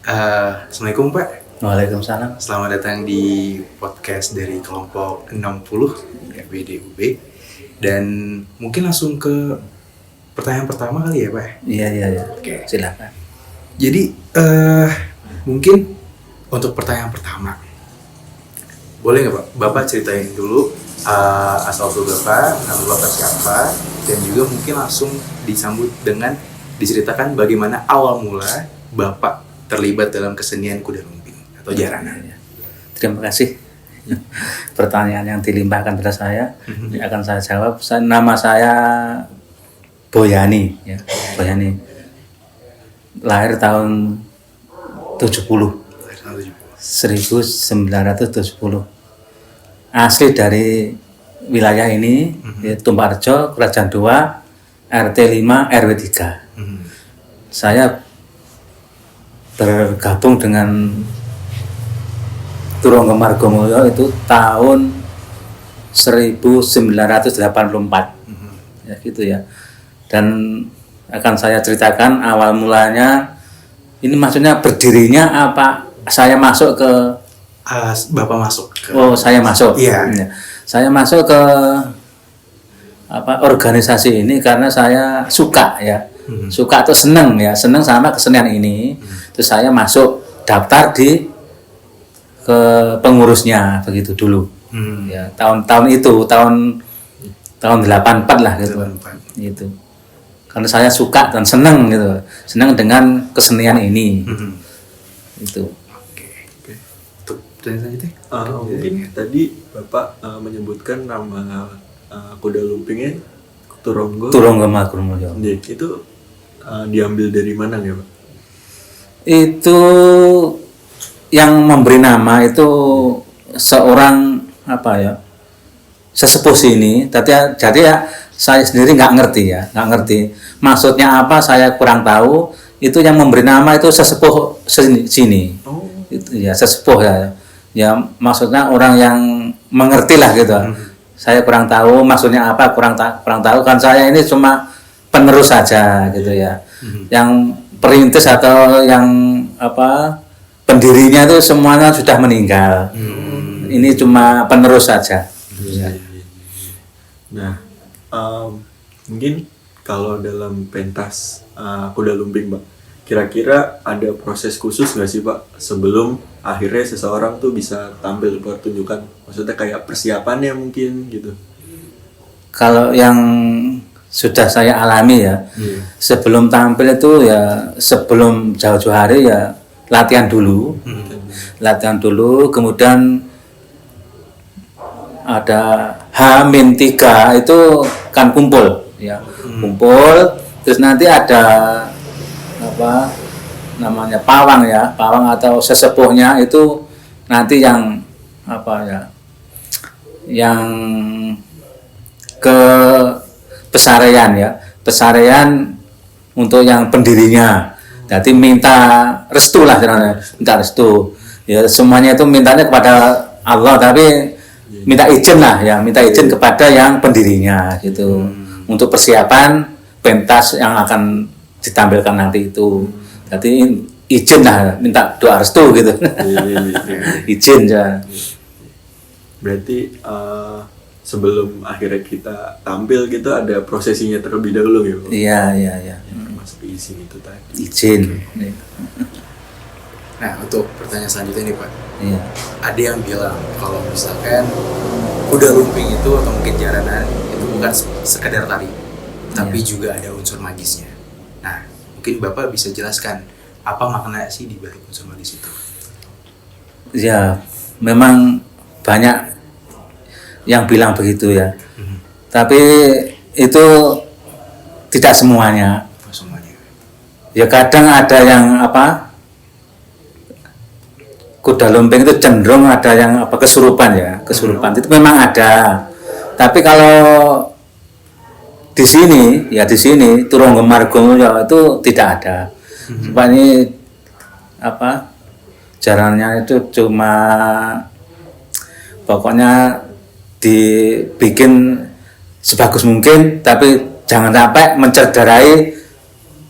Assalamualaikum Pak. Waalaikumsalam. Selamat datang di podcast dari kelompok 60 BDUB. Dan mungkin langsung ke pertanyaan pertama kali ya Pak. Iya. Oke. Silakan. Jadi mungkin untuk pertanyaan pertama, boleh nggak Pak? Bapak ceritain dulu asal usul Bapak, nama Bapak siapa, dan juga mungkin langsung disambut dengan diceritakan bagaimana awal mula Bapak terlibat dalam kesenian kuda lumping atau jaranan. Terima kasih. Pertanyaan yang dilimpahkan pada saya akan saya jawab. Nama saya Boyani, ya. Boyani. Lahir tahun 1970. Asli dari wilayah ini, Tumparjo, Kerajaan 2, RT 5, RW 3. Saya bergabung dengan Turangga Margomulyo itu tahun 1984. Ya gitu ya. Dan akan saya ceritakan awal mulanya, ini maksudnya berdirinya apa saya masuk ke Bapak masuk ke... Oh, saya masuk. Iya. Saya masuk ke organisasi ini karena saya suka ya. Suka atau senang sama kesenian ini. Terus saya masuk daftar di ke pengurusnya begitu dulu. Ya, tahun itu tahun 84 lah gitu. 84. Gitu. Karena saya suka dan senang gitu. Senang dengan kesenian ini. Itu. Oke. Untuk pertanyaan selanjutnya? Mungkin tadi Bapak menyebutkan nama kuda lumpingnya Turangga Margomulyo. Itu diambil dari mana ya Pak? Itu yang memberi nama itu seorang sesepuh sini. Jadi ya saya sendiri nggak ngerti maksudnya apa, saya kurang tahu. Itu yang memberi nama itu sesepuh sini. Itu ya sesepuh ya maksudnya orang yang mengerti lah gitu. Saya kurang tahu maksudnya apa, kurang tahu kan, saya ini cuma penerus saja gitu ya. Yang perintis atau yang pendirinya itu semuanya sudah meninggal. Ini cuma penerus saja. Nah, mungkin kalau dalam pentas kuda lumping Pak, kira-kira ada proses khusus nggak sih Pak sebelum akhirnya seseorang tuh bisa tampil pertunjukan? Maksudnya kayak persiapannya mungkin gitu. Kalau yang sudah saya alami ya, sebelum tampil itu ya, sebelum jauh-jauh hari ya latihan dulu, kemudian ada H-3 itu kan kumpul, terus nanti ada namanya pawang atau sesepuhnya itu nanti yang yang ke pesarean untuk yang pendirinya. Jadi minta restu lah, ya, semuanya itu mintanya kepada Allah, tapi minta izin kepada yang pendirinya gitu, untuk persiapan pentas yang akan ditampilkan nanti itu. Jadi izin lah, minta doa restu gitu. Izin ya. Berarti sebelum akhirnya kita tampil gitu ada prosesinya terlebih dahulu gitu. Iya. Termasuk izin itu tadi. Izin. Nah, untuk pertanyaan selanjutnya nih Pak. Iya. Ada yang bilang kalau misalkan kuda lumping itu atau mungkin jaranan itu bukan sekedar tari, tapi juga ada unsur magisnya. Nah, mungkin Bapak bisa jelaskan apa makna sih di balik unsur magis itu? Ya, memang banyak yang bilang begitu ya. Tapi itu tidak semuanya. Ya kadang ada yang kuda lumping itu cenderung ada yang kesurupan itu memang ada. Tapi kalau di sini Turangga Margomulyo itu tidak ada. Sebab ini jalannya itu cuma pokoknya dibikin sebagus mungkin, tapi jangan sampai mencederai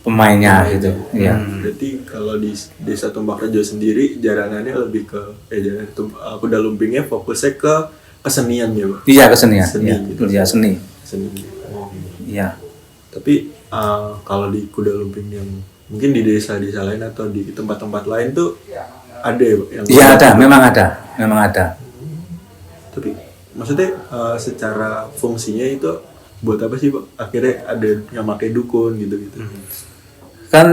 pemainnya gitu. Iya. Berarti kalau di Desa Tumbak Rejo sendiri jaranannya lebih ke kuda lumpingnya fokusnya ke kesenian ya, Pak. Iya, kesenian. Seni Iya, gitu. iya, seni. Seni. Oh. Iya. Tapi kalau di kuda lumping yang mungkin di desa-desa lain atau di tempat-tempat lain tuh ada ya, Pak, yang Iya, ada, memang ada. Tapi maksudnya secara fungsinya itu buat apa sih, Pak? Akhirnya ada yang pakai dukun gitu-gitu. Kan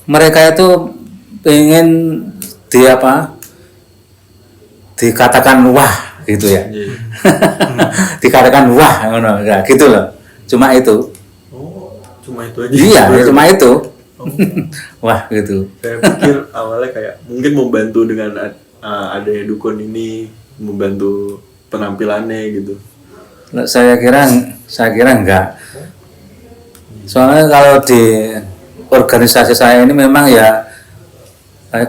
mereka itu pengen dikatakan wah gitu ya. Iya. Dikatakan wah ngono ya, gitu loh. Cuma itu. Oh, cuma itu aja. Iya, ya cuma itu. Wah gitu. Saya pikir awalnya kayak mungkin membantu dengan adanya dukun ini, membantu penampilannya gitu. Saya kira enggak. Soalnya kalau di organisasi saya ini memang ya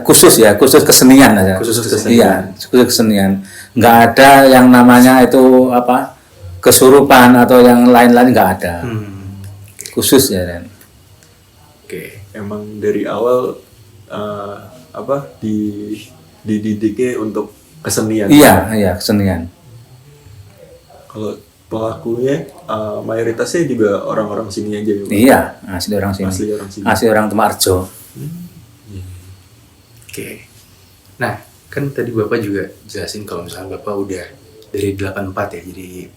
khusus kesenian aja. Khusus kesenian. Iya, khusus kesenian. Enggak ada yang namanya itu kesurupan atau yang lain-lain enggak ada. Khusus ya kan. Oke, emang dari awal dididiknya untuk kesenian. Iya, kesenian. Kalau pelakunya mayoritasnya juga orang-orang sini aja ya, Pak? Iya, asli orang sini. Asli orang sini. Asli orang Temarjo. Oke. Nah, kan tadi Bapak juga jelasin kalau misalnya Bapak udah dari 84 ya, jadi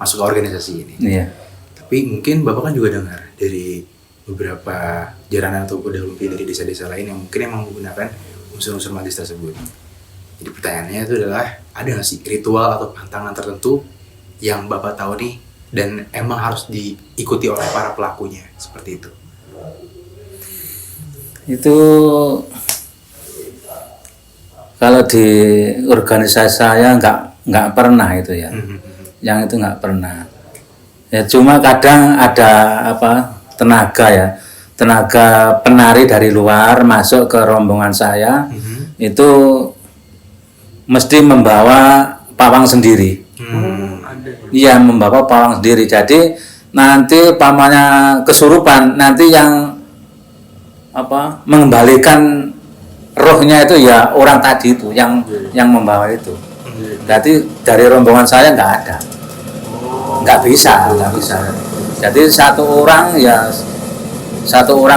masuk ke organisasi ini. Iya. Tapi mungkin Bapak kan juga dengar dari beberapa jaranan atau kuda lumping dari desa-desa lain yang mungkin emang menggunakan unsur-unsur magis tersebut. Jadi pertanyaannya itu adalah, ada nggak sih ritual atau pantangan tertentu yang Bapak tahu nih dan emang harus diikuti oleh para pelakunya seperti itu? Itu kalau di organisasi saya nggak pernah itu ya. Yang itu nggak pernah. Ya cuma kadang ada tenaga penari dari luar masuk ke rombongan saya, itu mesti membawa pawang sendiri. Iya, membawa pawang sendiri. Jadi nanti pamannya kesurupan, nanti yang mengembalikan rohnya itu ya orang tadi itu yang membawa itu. Berarti dari rombongan saya nggak ada, nggak bisa. Jadi satu orang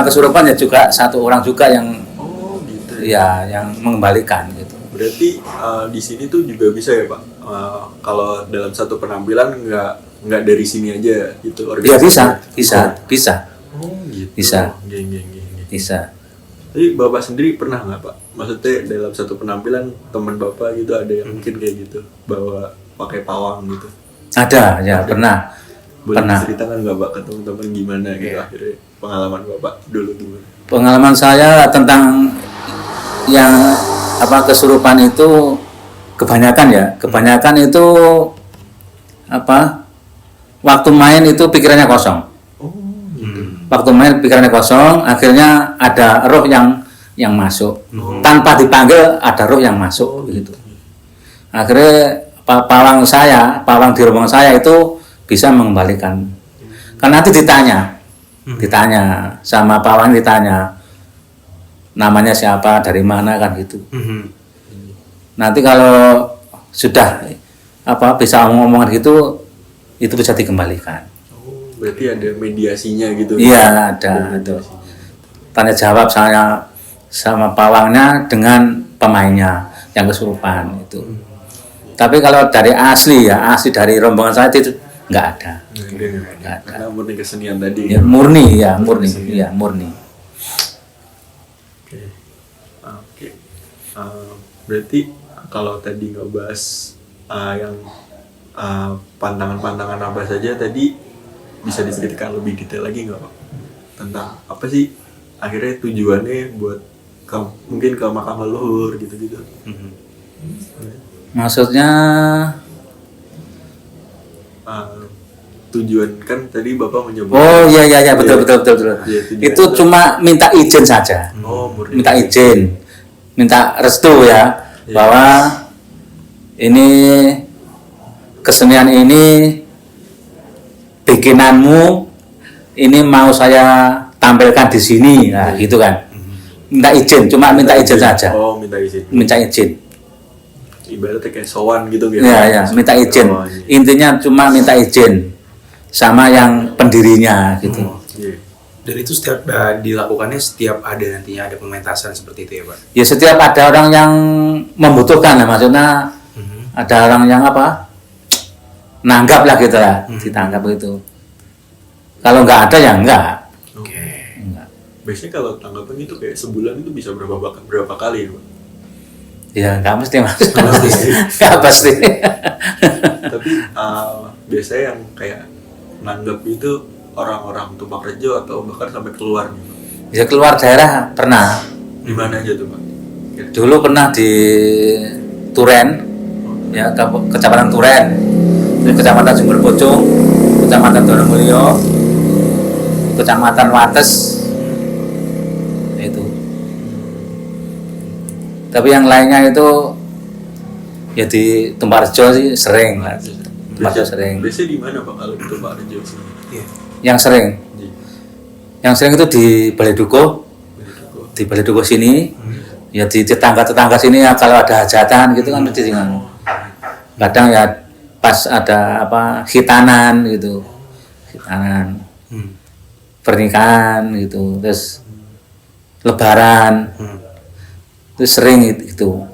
kesurupan ya juga satu orang juga yang ya yang mengembalikan gitu. Berarti di sini tuh juga bisa ya, Pak? Kalau dalam satu penampilan nggak dari sini aja gitu Ya bisa. Oh gitu. Bisa. Geng. Bisa. Tapi Bapak sendiri pernah nggak, Pak? Maksudnya dalam satu penampilan teman Bapak gitu ada yang mungkin kayak gitu bawa pakai pawang gitu? Ada, ya pernah. Boleh Pernah. diceritakan nggak, Pak, ke teman-teman gimana gitu akhirnya pengalaman Bapak dulu gimana? Pengalaman saya tentang yang kesurupan itu kebanyakan itu waktu main itu pikirannya kosong. Waktu main pikirannya kosong, akhirnya ada roh yang masuk. Tanpa dipanggil ada roh yang masuk gitu. Akhirnya pawang di rombongan saya itu bisa mengembalikan. Kan nanti ditanya sama pawang, ditanya namanya siapa, dari mana kan gitu. Nanti kalau sudah bisa ngomong gitu, itu bisa dikembalikan. Berarti ada mediasinya gitu? Iya, ada itu. Tanya jawab saya sama pawangnya dengan pemainnya yang kesurupan itu. Tapi kalau dari asli dari rombongan saya itu nggak ada. Nggak ada. Karena murni kesenian tadi. Ya, murni. Oke. Berarti kalau tadi ngebahas yang pantangan-pantangan apa saja tadi, bisa diceritakan lebih detail lagi nggak, Pak? Tentang apa sih akhirnya tujuannya buat mungkin ke makam leluhur gitu-gitu? Maksudnya tujuan kan tadi Bapak menyebut. oh iya betul. Iya, Itu cuma minta izin saja. Murni. Minta izin, minta restu ya, bahwa ini kesenian ini bikinanmu ini mau saya tampilkan di sini, nah gitu kan. Minta izin, cuma minta izin saja. Oh, minta izin. Minta izin. Ibaratnya kayak sowan gitu gitu. Ya, minta izin. Oh, iya. Intinya cuma minta izin sama yang pendirinya gitu. Iya. Dan itu setiap dilakukannya setiap ada nantinya ada pementasan seperti itu ya Pak? Ya setiap ada orang yang membutuhkan lah, maksudnya ada orang yang apa? Nanggap lah gitu lah, ditanggap gitu. Kalau nggak ada ya enggak. Oke. Enggak. Biasanya kalau tanggapan itu kayak sebulan itu bisa berapa kali, Pak? Ya nggak mesti mas. Pasti. Nggak pasti. Tapi biasanya yang kayak nanggap itu orang-orang Tumpang Rejo atau bahkan sampai keluar gitu. Ya keluar daerah pernah. Di mana aja tuh, Pak? Dulu pernah di Turen, ya Kecamatan Turen, Kecamatan Sumber Bojong, Kecamatan Donomulyo, Kecamatan Wates, itu. Tapi yang lainnya itu ya di Tumparjo sih sering lah. Tumparjo sering. Biasanya di mana, Pak, kalau di Tumpang Rejo sih? Iya. Yang sering, Di yang sering itu di Balai Dukuh, di Balai Dukuh sini, ya di tetangga-tetangga sini ya kalau ada hajatan gitu kan mesti tinggal. Kadang ya pas ada apa khitanan gitu, khitanan, pernikahan gitu, terus lebaran, itu sering itu.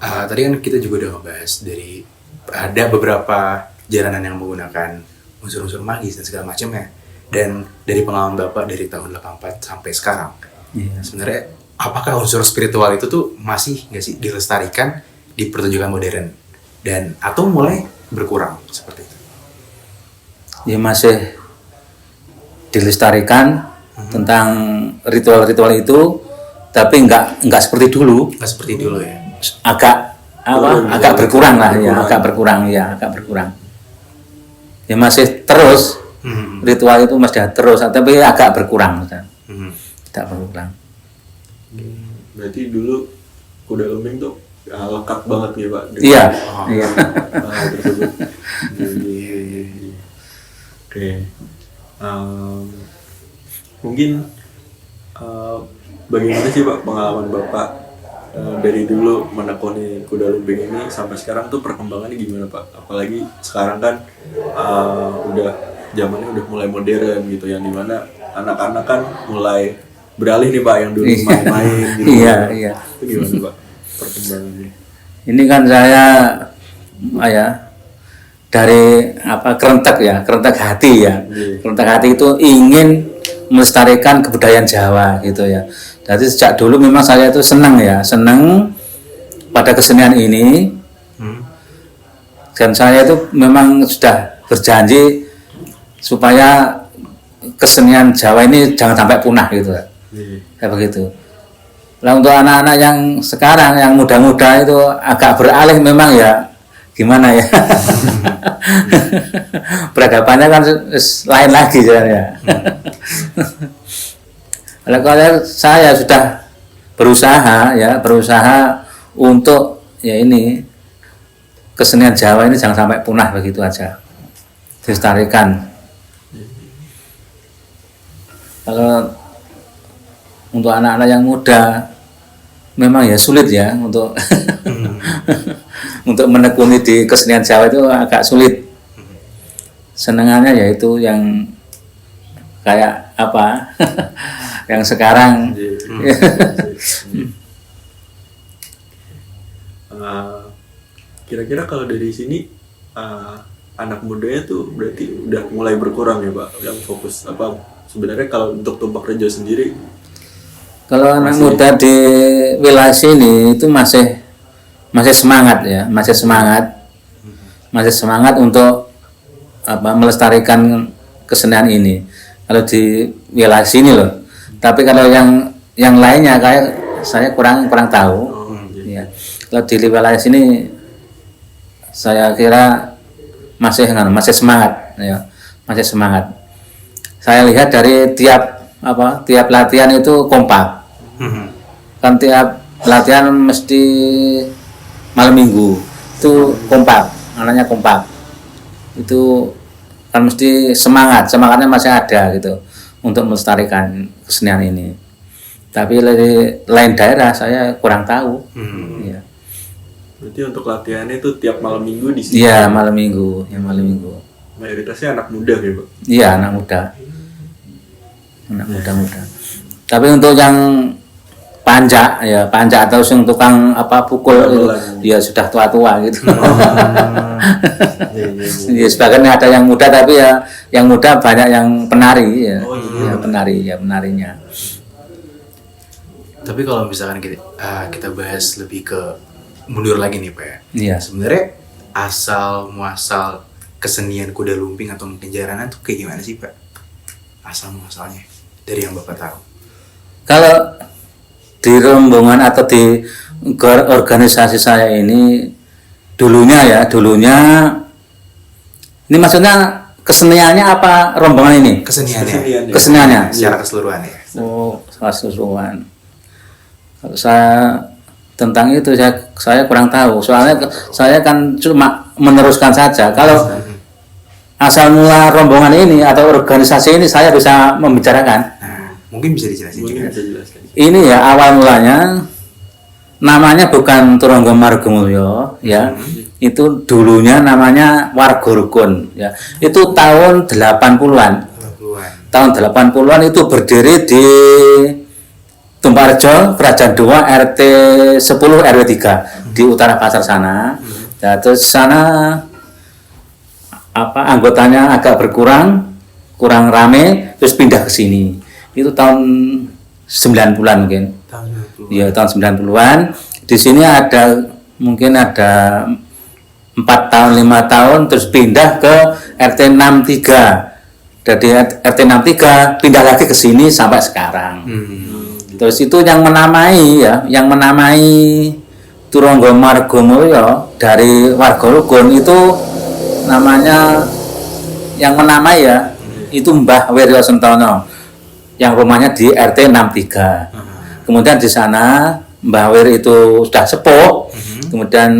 Nah, tadi kan kita juga udah ngebahas dari ada beberapa jalanan yang menggunakan unsur-unsur magis dan segala macamnya. Dan dari pengalaman Bapak dari tahun 84 sampai sekarang, sebenarnya apakah unsur spiritual itu tuh masih nggak sih dilestarikan di pertunjukan modern dan atau mulai berkurang seperti itu? Ya masih dilestarikan tentang ritual-ritual itu, tapi nggak seperti dulu, Nggak seperti dulu ya? agak berkurang lah ya, agak berkurang. Ya masih terus ritual itu masih terus, tapi agak berkurang, tidak berkurang. Berarti dulu kuda lumping tuh lekat banget nih, Pak. dengan Iya. hal tersebut. Iya. Oke. Mungkin bagaimana sih, Pak, pengalaman Bapak dari dulu menekuni kuda lumping ini sampai sekarang tuh perkembangannya gimana, Pak? Apalagi sekarang kan udah zamannya udah mulai modern gitu, yang dimana anak-anak kan mulai beralih nih, Pak, yang dulu main-main gitu. Iya. Itu gimana, Pak, perkembangannya? Ini kan saya dari kerentak hati ya. Kerentak hati itu ingin melestarikan kebudayaan Jawa gitu ya. Jadi sejak dulu memang saya itu senang pada kesenian ini. Dan saya itu memang sudah berjanji supaya kesenian Jawa ini jangan sampai punah gitu. Kayak begitu. Nah, untuk anak-anak yang sekarang yang muda-muda itu agak beralih memang ya gimana ya. Peradabannya kan lain lagi ya. Kalau saya sudah berusaha untuk ya ini kesenian Jawa ini jangan sampai punah begitu aja, dilestarikan. Kalau untuk anak-anak yang muda memang ya sulit ya untuk untuk menekuni di kesenian Jawa itu agak sulit. Senengannya yaitu yang kayak apa yang sekarang. Kira-kira kalau dari sini anak mudanya tuh berarti udah mulai berkurang ya, Pak, yang fokus apa sebenarnya kalau untuk Tumpang Rejo sendiri? Kalau anak muda di wilayah sini itu masih semangat ya, masih semangat untuk melestarikan kesenian ini. Kalau di wilayah sini loh. Tapi kalau yang lainnya kayak saya kurang tahu. Ya. Kalau di wilayah sini saya kira masih semangat ya, masih semangat. Saya lihat dari tiap latihan itu kompak. Kan tiap latihan mesti malam minggu itu kompak, anaknya kompak. Itu kan mesti semangatnya masih ada gitu untuk melestarikan kesenian ini. Tapi lain daerah saya kurang tahu. Ya. Berarti untuk latihannya itu tiap malam minggu di sini? Iya, malam minggu. Mayoritasnya anak muda ya Pak? Iya, anak muda. Tapi untuk yang panjak atau yang tukang pukul ya sudah tua-tua gitu. Ya, sebagian ada yang muda, tapi ya yang muda banyak yang penari ya. Penarinya. Tapi kalau misalkan kita bahas lebih ke mundur lagi nih Pak ya. Iya. Sebenarnya asal muasal kesenian kuda lumping atau mungkin jaranan tuh kayak gimana sih Pak? Asal muasalnya dari yang Bapak tahu. Kalau di rombongan atau di organisasi saya ini dulunya ini maksudnya keseniannya apa rombongan ini? Keseniannya. Secara keseluruhan ya. Oh, keseluruhan. Kalau saya tentang itu saya kurang tahu. Soalnya saya kan cuma meneruskan saja. Kalau asal mula rombongan ini atau organisasi ini saya bisa membicarakan. Mungkin bisa dijelasin juga. Ini ya awal mulanya namanya bukan Turangga Margomulyo ya. Itu dulunya namanya Warga Rukun ya. Itu tahun 80-an. Tahun 80-an itu berdiri di Tumparjo, Kerajaan 2, RT 10 RW 3 di utara pasar sana. Ya, terus sana anggotanya agak kurang rame, terus pindah ke sini. Itu tahun 90-an mungkin. Iya, tahun 90-an. Di sini mungkin ada 4 tahun 5 tahun terus pindah ke RT 63. Dari RT 63 pindah lagi ke sini sampai sekarang. Terus itu yang menamai Turangga Margomulyo dari Warga Rukun itu namanya yang menamai itu Mbah Wiryo Sentono yang rumahnya di RT 63. Kemudian di sana Mbah Wir itu sudah sepuh, kemudian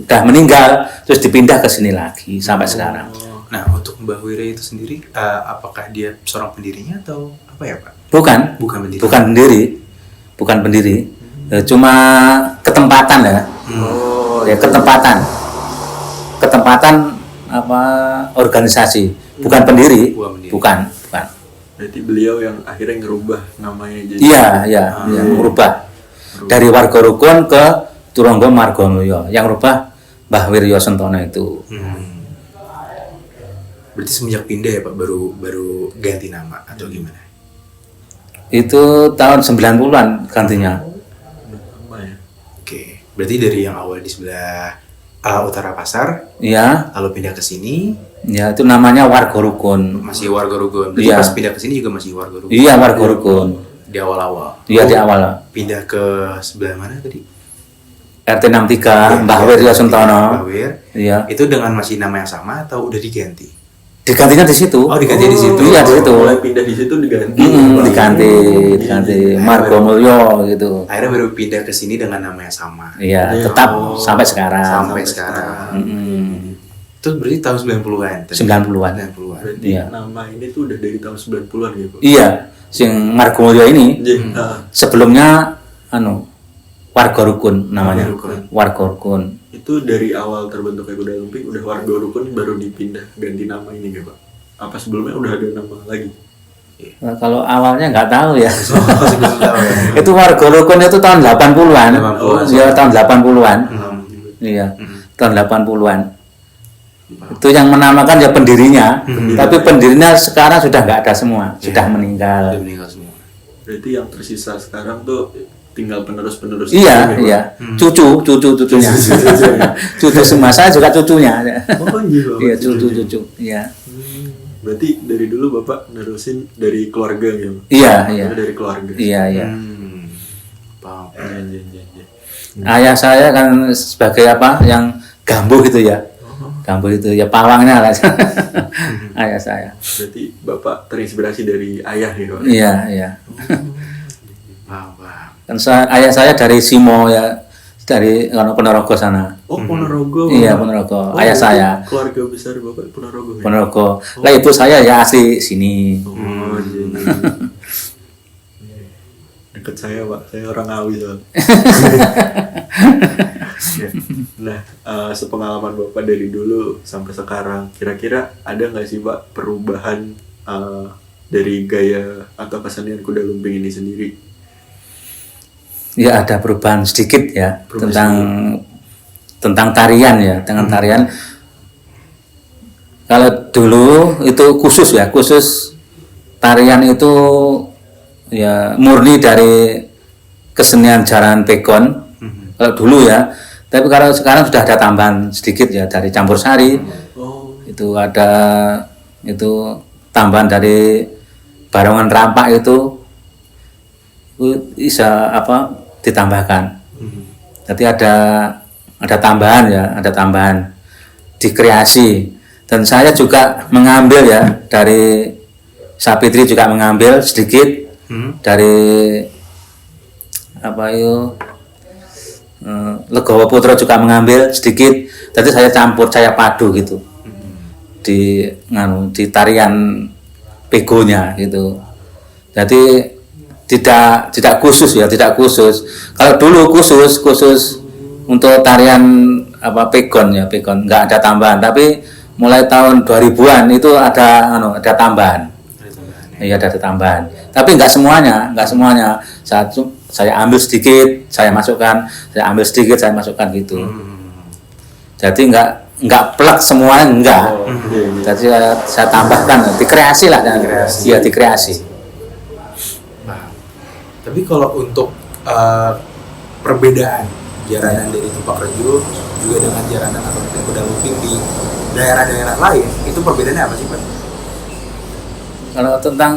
sudah meninggal, terus dipindah ke sini lagi sampai sekarang. Nah, untuk Mbah Wir itu sendiri, apakah dia seorang pendirinya atau apa ya Pak? Bukan pendiri. Cuma ketempatan ya. Ketempatan organisasi, bukan pendiri. Bukan. Berarti beliau yang akhirnya ngerubah namanya jadi. Iya, merubah dari Warga Rukun ke Turangga Margomulyo. Yang rubah Mbah Wiryo Sentono itu. Berarti semenjak pindah ya Pak baru ganti nama atau gimana? Itu tahun 90-an gantinya. Oke, berarti dari yang awal di sebelah utara pasar, lalu pindah ke sini. Ya, itu namanya Warga Rukun. Masih Warga Rukun. Berarti pas pindah ke sini juga masih Warga Rukun. Iya, Warga Rukun. Di awal-awal. Iya, di awal. Pindah ke sebelah mana tadi? RT 63, Mbah Wiryo Sentono. Iya. Itu dengan masih nama yang sama atau udah diganti? Digantinya di situ. Oh, diganti di situ. Iya, di situ. Mulai pindah di situ diganti. Diganti Margomulyo gitu. Akhirnya baru pindah ke sini dengan nama yang sama. Iya, tetap sampai sekarang. Itu berarti tahun 90-an. 90-an. Berarti nama ini tuh udah dari tahun 90-an gitu. Iya, sing Margomulyo ini. Sebelumnya Warga Rukun namanya. Warga Rukun. Itu dari awal terbentuknya kuda lumping udah Warga Rukun baru dipindah ganti nama ini nggak Pak? Apa sebelumnya udah ada nama lagi? Nah, kalau awalnya nggak tahu ya. Itu Warga Rukun itu tahun 80-an. Ya, tahun 80-an. Iya, tahun 80-an. Itu yang menamakan ya pendirinya. Tapi pendirinya sekarang sudah nggak ada semua, sudah meninggal. Semua. Berarti yang tersisa sekarang tuh tinggal penerus-penerus. Iya. Cucunya. Cucu semua, saya juga cucunya. Oh iya, cucu. Iya. Berarti dari dulu Bapak nerusin dari keluarga ya? Iya. Dari keluarga. Iya. Paham. Ayah saya kan sebagai yang gambuh gitu ya. Gambuh itu ya pawangnya lah. Ayah saya. Berarti Bapak terinspirasi dari ayah ya Pak? Iya. Paham. Kan ayah saya dari Simo ya. dari Ponorogo sana. Oh, Ponorogo. Iya, Ponorogo. Ayah itu saya keluarga besar Bapak Ponorogo ya? Ponorogo. Lah ibu saya ya asli sini. Oh, jadi deket saya Pak, saya orang Ngawi soal. Ya. Nah, sepengalaman Bapak dari dulu sampai sekarang, kira-kira ada nggak sih Pak perubahan dari gaya atau kesenian kuda lumping ini sendiri? Ya ada perubahan sedikit ya Perubahan tentang tarian ya, tentang tarian. Kalau dulu itu khusus tarian itu ya murni dari kesenian Jaran Pegon. Kalau dulu ya, tapi kalau sekarang sudah ada tambahan sedikit ya dari campur sari. Oh, Itu ada itu tambahan dari barongan rampak itu bisa ditambahkan. Jadi ada tambahan ya, ada tambahan dikreasi. Dan saya juga mengambil ya dari Sapitri juga mengambil sedikit dari Legowo Putra juga mengambil sedikit. Jadi saya campur, saya padu gitu di tarian pegonya gitu. Jadi tidak khusus ya, tidak khusus. Kalau dulu khusus untuk tarian pegon ya, pegon nggak ada tambahan. Tapi mulai tahun 2000-an itu ada tambahan. Iya, ada tambahan. Tapi nggak semuanya. Saya ambil sedikit, saya masukkan, saya ambil sedikit, saya masukkan gitu. Jadi nggak plek semuanya, enggak. Jadi saya tambahkan, dikreasi lah. Iya, dikreasi. Tapi kalau untuk perbedaan jaranan dari Tupak Rejo juga dengan jaranan atau kuda lumping di daerah-daerah lain, itu perbedaannya apa sih Pak? Kalau tentang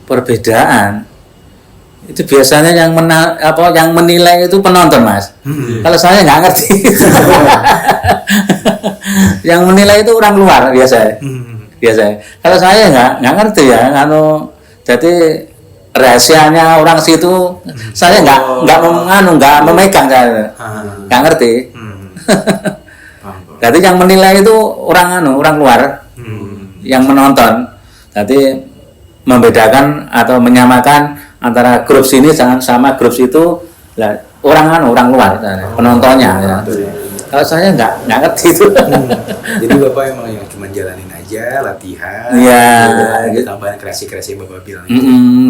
perbedaan itu biasanya yang menilai itu penonton, Mas. Kalau saya nggak ngerti. Yang menilai itu orang luar biasanya. Kalau saya nggak ngerti ya, jadi rahasianya orang situ saya nggak memegang, saya nggak ngerti. Jadi yang menilai itu orang luar yang menonton. Jadi membedakan atau menyamakan antara grup sini sama grup situ lah, orang luar penontonnya ya. Kalau saya nggak ngerti itu. Jadi Bapak emang yang cuma jalanin aja latihan. Iya. Gitu. Tambahan kreasi-kreasi Bapak bilang.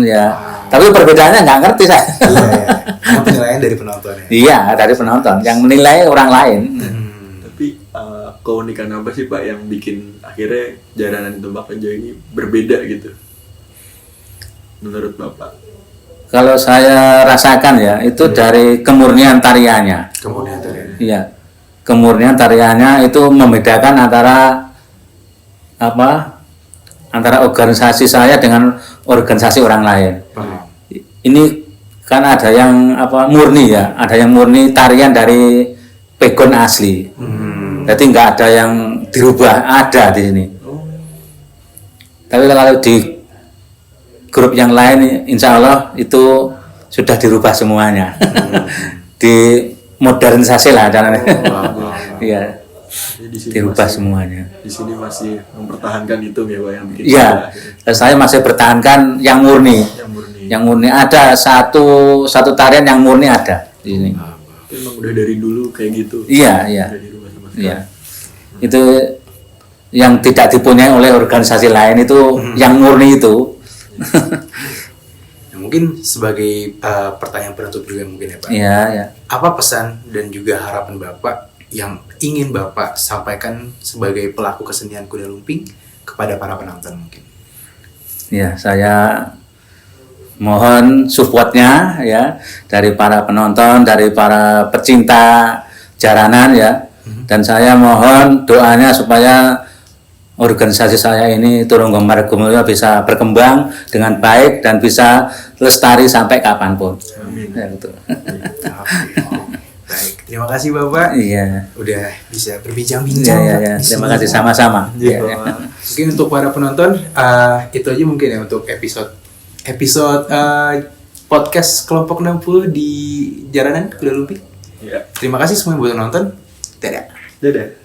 Ya. Tapi perbedaannya nggak ngerti saya. Iya. Karena penilaian dari penontonnya. Iya, dari penonton. Yang menilai orang lain. Tapi keunikan apa sih Pak yang bikin akhirnya jaranan Tupak Rejo ini berbeda gitu? Menurut Bapak? Kalau saya rasakan ya, itu dari kemurnian tariannya. Kemudian tarian. Iya. Kemurnian tariannya itu membedakan antara organisasi saya dengan organisasi orang lain. Paham. Ini kan ada yang murni ya, ada yang murni tarian dari pegon asli. Jadi nggak ada yang dirubah, ada di sini. Tapi kalau di grup yang lain, insya Allah itu sudah dirubah semuanya, dimodernisasi lah, iya, dirubah semuanya. Di sini masih mempertahankan itu ya Pak yang bikin. Iya, saya masih bertahankan yang murni. Yang murni ada satu tarian yang murni ada di sini. Itu emang udah dari dulu kayak gitu. Iya. Iya. Itu yang tidak dipunyai oleh organisasi lain itu yang murni itu. Nah, mungkin sebagai pertanyaan penutup juga mungkin ya Pak. Iya. Apa pesan dan juga harapan Bapak yang ingin Bapak sampaikan sebagai pelaku kesenian kuda lumping kepada para penonton mungkin? Ya, saya mohon supportnya ya dari para penonton, dari para pecinta jaranan ya. Dan saya mohon doanya supaya organisasi saya ini Turunggo Margomulyo bisa berkembang dengan baik dan bisa lestari sampai kapanpun. Amin. Ya, betul. Baik, terima kasih Bapak. Iya. Udah bisa berbincang-bincang. Iya. di Terima sini. kasih sama-sama. Iya, Iya. Pak. Mungkin untuk para penonton itu aja mungkin ya untuk episode podcast kelompok 60 di jalanan Kuda Lumping. Ya. Terima kasih semua yang buat nonton. Dadah. Dadah.